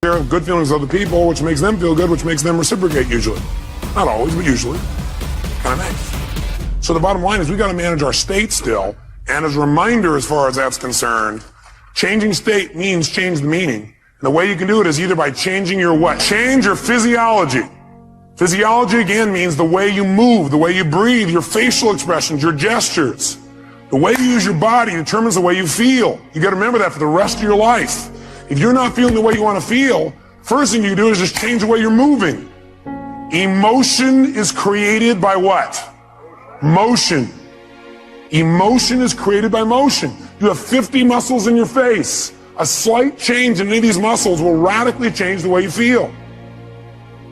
share good feelings with other people, which makes them feel good, which makes them reciprocate usually. Not always, but usually. Kind of nice. So the bottom line is we got to manage our state still. And as a reminder, as far as that's concerned, changing state means change the meaning. And the way you can do it is either by changing your what? Change your physiology. Physiology, again, means the way you move, the way you breathe, your facial expressions, your gestures. The way you use your body determines the way you feel. You got to remember that for the rest of your life. If you're not feeling the way you want to feel, first thing you do is just change the way you're moving. Emotion is created by what? Motion. Emotion is created by motion. You have 50 muscles in your face. A slight change in any of these muscles will radically change the way you feel.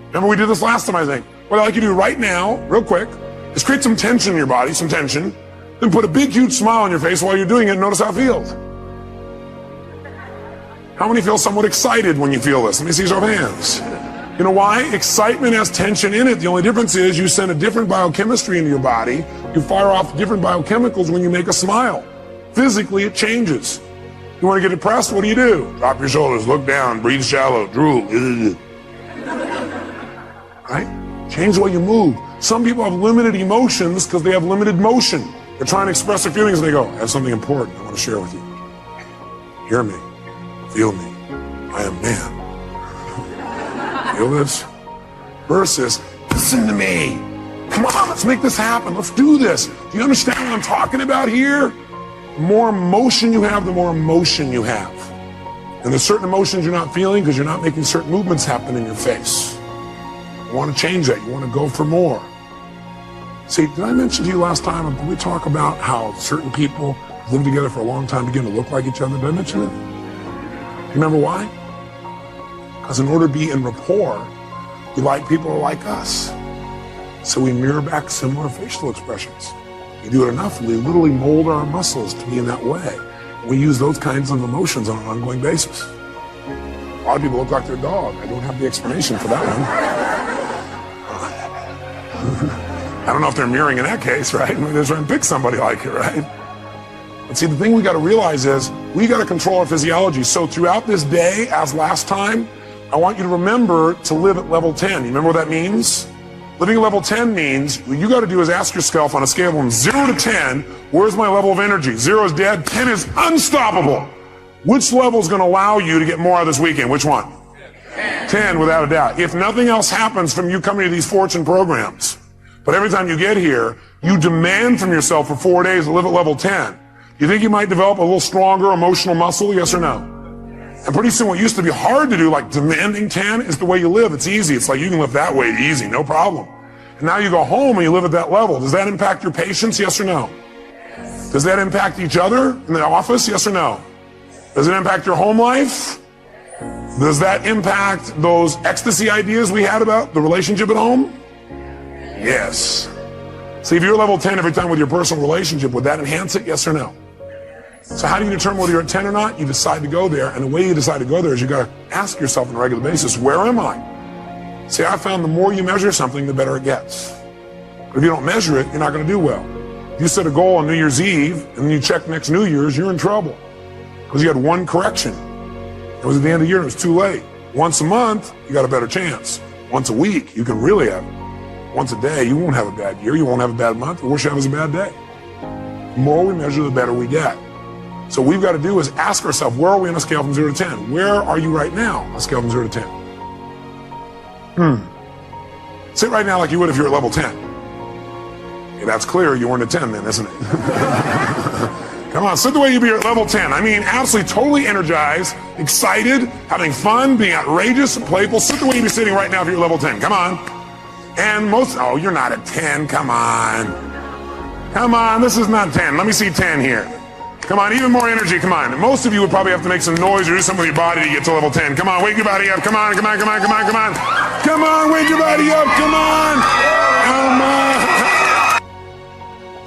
Remember we did this last time, I think. What I'd like you to do right now, real quick, is create some tension in your body, some tension, then put a big, huge smile on your face while you're doing it and notice how it feels. How many feel somewhat excited when you feel this? Let me see your hands. You know why? Excitement has tension in it. The only difference is you send a different biochemistry into your body. You fire off different biochemicals when you make a smile. Physically, it changes. You want to get depressed? What do? Drop your shoulders, look down, breathe shallow, drool. Right? Change the way you move. Some people have limited emotions because they have limited motion. They're trying to express their feelings and they go, I have something important I want to share with you. Hear me. Feel me. I am man. Feel this? Versus, listen to me. Come on, let's make this happen. Let's do this. Do you understand what I'm talking about here? The more emotion you have, the more emotion you have. And there's certain emotions you're not feeling because you're not making certain movements happen in your face. You want to change that. You want to go for more. See, did I mention to you last time, did we talk about how certain people live together for a long time begin to look like each other? Did I mention it? Remember why? Because in order to be in rapport, we like people who are like us. So we mirror back similar facial expressions. You do it enough, we literally mold our muscles to be in that way. We use those kinds of emotions on an ongoing basis. A lot of people look like their dog. I don't have the explanation for that one. I don't know if they're mirroring in that case, right? Maybe they're trying to pick somebody like it, right? But see, the thing we got to realize is we got to control our physiology. So throughout this day, as last time, I want you to remember to live at level 10. You remember what that means? Living at level 10 means what you got to do is ask yourself on a scale from 0 to 10, where's my level of energy? 0 is dead, 10 is unstoppable. Which level is going to allow you to get more out of this weekend? Which one? 10, without a doubt. If nothing else happens from you coming to these fortune programs, but every time you get here, you demand from yourself for 4 days to live at level 10. You think you might develop a little stronger emotional muscle, yes or no? And pretty soon what used to be hard to do, like demanding 10, is the way you live. It's easy. It's like you can live that way easy, no problem. And now you go home and you live at that level. Does that impact your patients, yes or no? Does that impact each other in the office, yes or no? Does it impact your home life? Does that impact those ecstasy ideas we had about the relationship at home? Yes. See, if you're level 10 every time with your personal relationship, would that enhance it, yes or no? So how do you determine whether you're at 10 or not? You decide to go there, and the way you decide to go there is you got to ask yourself on a regular basis, where am I? See, I found the more you measure something, the better it gets. But if you don't measure it, you're not going to do well. If you set a goal on New Year's Eve, and then you check next New Year's, you're in trouble. Because you had one correction. It was at the end of the year, and it was too late. Once a month, you got a better chance. Once a week, you can really have it. Once a day, you won't have a bad year, you won't have a bad month. The worst you have is a bad day. The more we measure, the better we get. So what we've got to do is ask ourselves, where are we on a scale from 0 to 10? Where are you right now on a scale from 0 to 10? Sit right now like you would if you were at level 10. Okay, that's clear, you weren't at 10 then, isn't it? Come on, sit the way you'd be at level 10. I mean, absolutely, totally energized, excited, having fun, being outrageous, playful. Sit the way you'd be sitting right now if you're at level 10. Come on. And oh, you're not at 10. Come on. Come on, this is not 10. Let me see 10 here. Come on, even more energy, come on. Most of you would probably have to make some noise or do something with your body to get to level 10. Come on, wake your body up. Come on, come on, come on, come on, come on. Come on, wake your body up. Come on. Come on.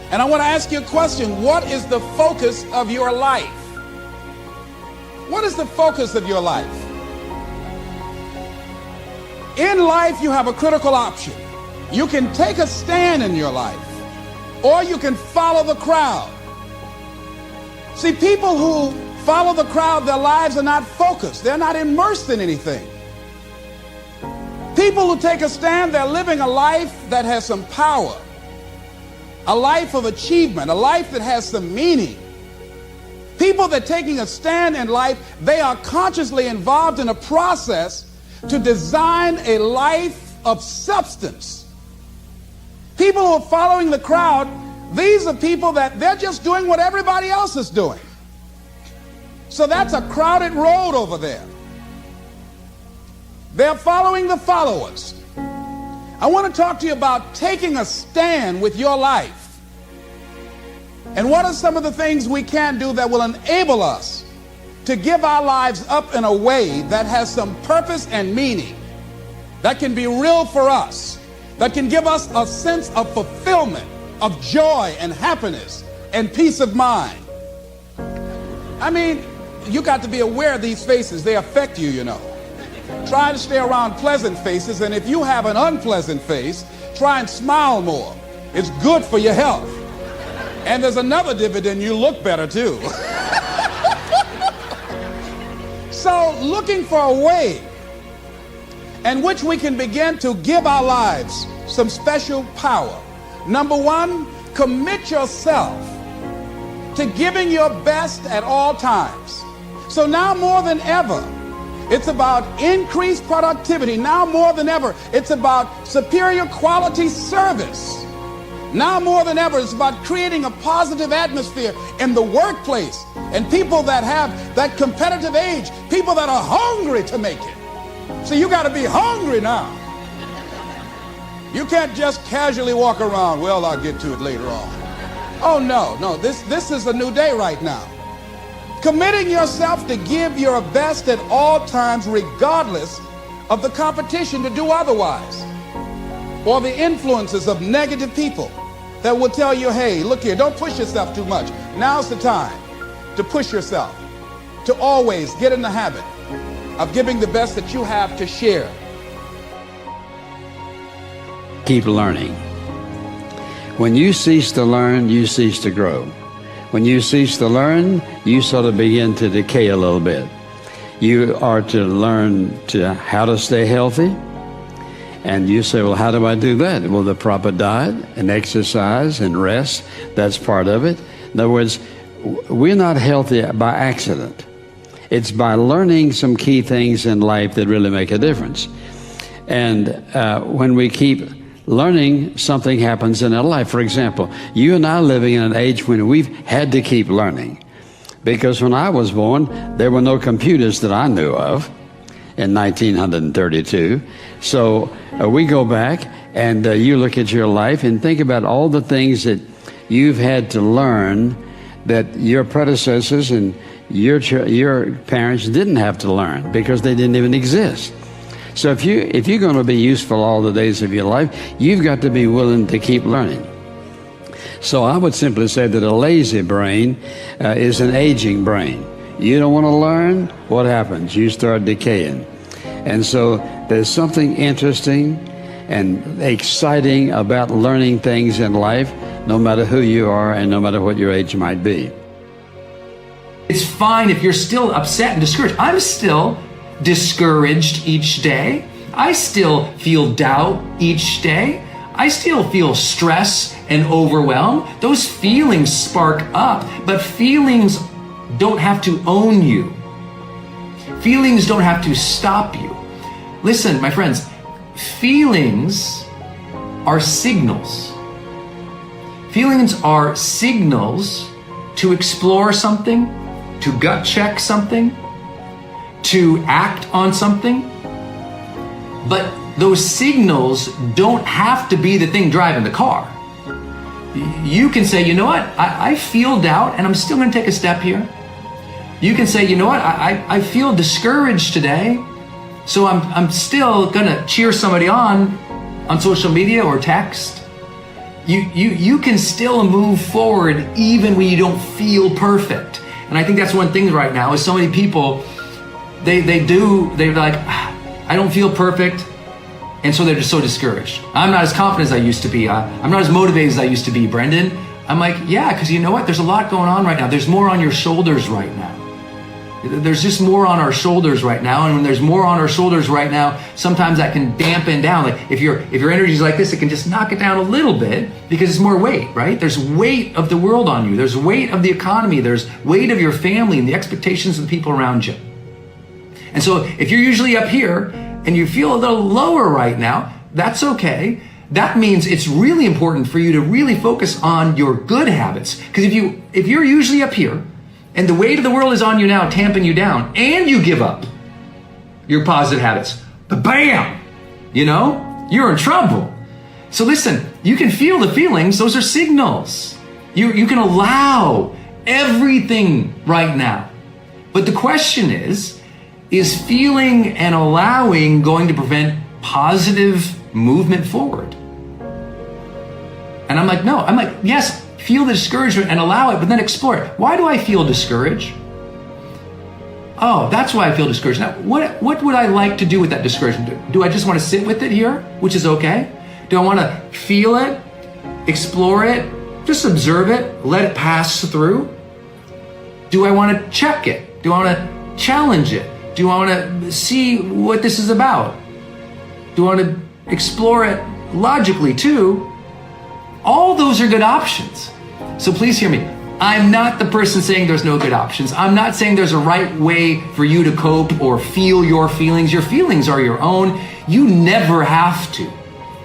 And I want to ask you a question. What is the focus of your life? What is the focus of your life? In life, you have a critical option. You can take a stand in your life, or you can follow the crowd. See, people who follow the crowd, their lives are not focused. They're not immersed in anything. People who take a stand, they're living a life that has some power, a life of achievement, a life that has some meaning. People that are taking a stand in life, they are consciously involved in a process to design a life of substance. People who are following the crowd, these are people that they're just doing what everybody else is doing. So that's a crowded road over there. They're following the followers. I want to talk to you about taking a stand with your life. And what are some of the things we can do that will enable us to give our lives up in a way that has some purpose and meaning, that can be real for us, that can give us a sense of fulfillment, of joy and happiness and peace of mind. I mean, you got to be aware of these faces. They affect you, you know. Try to stay around pleasant faces, and if you have an unpleasant face, try and smile more. It's good for your health. And there's another dividend, you look better too. So looking for a way in which we can begin to give our lives some special power. Number one, commit yourself to giving your best at all times. So now more than ever, it's about increased productivity. Now more than ever, it's about superior quality service. Now more than ever, it's about creating a positive atmosphere in the workplace, and people that have that competitive edge, people that are hungry to make it. So you got to be hungry now. You can't just casually walk around, well, I'll get to it later on. Oh no, this is a new day right now. Committing yourself to give your best at all times, regardless of the competition to do otherwise, or the influences of negative people that will tell you, hey, look here, don't push yourself too much. Now's the time to push yourself, to always get in the habit of giving the best that you have to share. Keep learning. When you cease to learn, you cease to grow. When you cease to learn, you sort of begin to decay a little bit. You are to learn how to stay healthy. And you say, well, how do I do that? Well, the proper diet and exercise and rest, that's part of it. In other words, we're not healthy by accident. It's by learning some key things in life that really make a difference. And when we keep learning, something happens in our life. For example, you and I are living in an age when we've had to keep learning. Because when I was born, there were no computers that I knew of in 1932. So we go back and you look at your life and think about all the things that you've had to learn that your predecessors and your parents didn't have to learn because they didn't even exist. So if you're going to be useful all the days of your life, you've got to be willing to keep learning. So I would simply say that a lazy brain is an aging brain. You don't want to learn, what happens? You start decaying. And so there's something interesting and exciting about learning things in life, no matter who you are and no matter what your age might be. It's fine if you're still upset and discouraged. I'm still discouraged each day. I still feel doubt each day. I still feel stress and overwhelm. Those feelings spark up, but feelings don't have to own you. Feelings don't have to stop you. Listen, my friends, feelings are signals. Feelings are signals to explore something, to gut check something, to act on something. But those signals don't have to be the thing driving the car. You can say, you know what, I feel doubt and I'm still going to take a step here. You can say, you know what, I feel discouraged today, so I'm still going to cheer somebody on social media or text. You can still move forward even when you don't feel perfect. And I think that's one thing right now is so many people, they're like, I don't feel perfect. And so they're just so discouraged. I'm not as confident as I used to be. I'm not as motivated as I used to be, Brendan. I'm like, yeah, because you know what? There's a lot going on right now. There's more on your shoulders right now. There's just more on our shoulders right now, and when there's more on our shoulders right now, sometimes that can dampen down. Like if your energy is like this, it can just knock it down a little bit because it's more weight, right? There's weight of the world on you. There's weight of the economy. There's weight of your family and the expectations of the people around you. And so if you're usually up here and you feel a little lower right now, that's okay. That means it's really important for you to really focus on your good habits. Because if you're usually up here and the weight of the world is on you now, tamping you down, and you give up your positive habits, but bam, you're in trouble. So listen, you can feel the feelings. Those are signals. You can allow everything right now. But the question is feeling and allowing going to prevent positive movement forward? And I'm like, no. I'm like, yes, feel the discouragement and allow it, but then explore it. Why do I feel discouraged? Oh, that's why I feel discouraged. Now, what would I like to do with that discouragement? Do I just want to sit with it here, which is okay? Do I want to feel it, explore it, just observe it, let it pass through? Do I want to check it? Do I want to challenge it? Do I want to see what this is about? Do I want to explore it logically too? All those are good options. So please hear me. I'm not the person saying there's no good options. I'm not saying there's a right way for you to cope or feel your feelings. Your feelings are your own. You never have to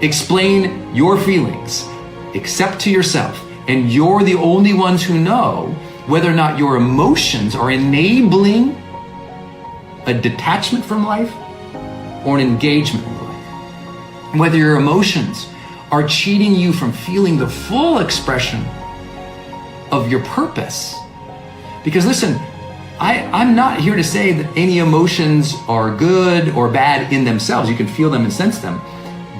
explain your feelings except to yourself. And you're the only ones who know whether or not your emotions are enabling a detachment from life or an engagement with life. Whether your emotions are cheating you from feeling the full expression of your purpose. Because listen, I'm not here to say that any emotions are good or bad in themselves. You can feel them and sense them.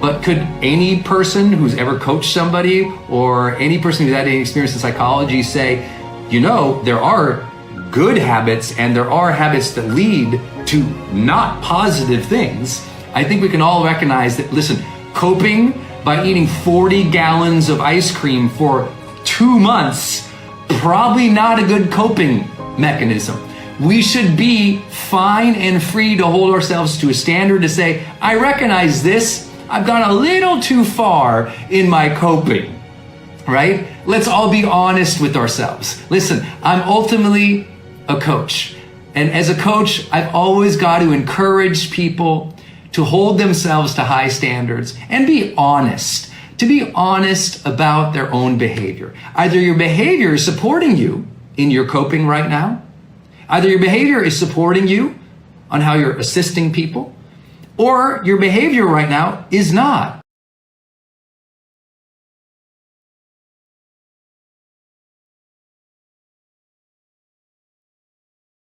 But could any person who's ever coached somebody or any person who's had any experience in psychology say, there are good habits and there are habits that lead to not positive things? I think we can all recognize that, listen, coping by eating 40 gallons of ice cream for 2 months, probably not a good coping mechanism. We should be fine and free to hold ourselves to a standard to say, I recognize this, I've gone a little too far in my coping, right? Let's all be honest with ourselves. Listen, I'm ultimately a coach. And as a coach, I've always got to encourage people to hold themselves to high standards and be honest, to be honest about their own behavior. Either your behavior is supporting you in your coping right now, either your behavior is supporting you on how you're assisting people, or your behavior right now is not.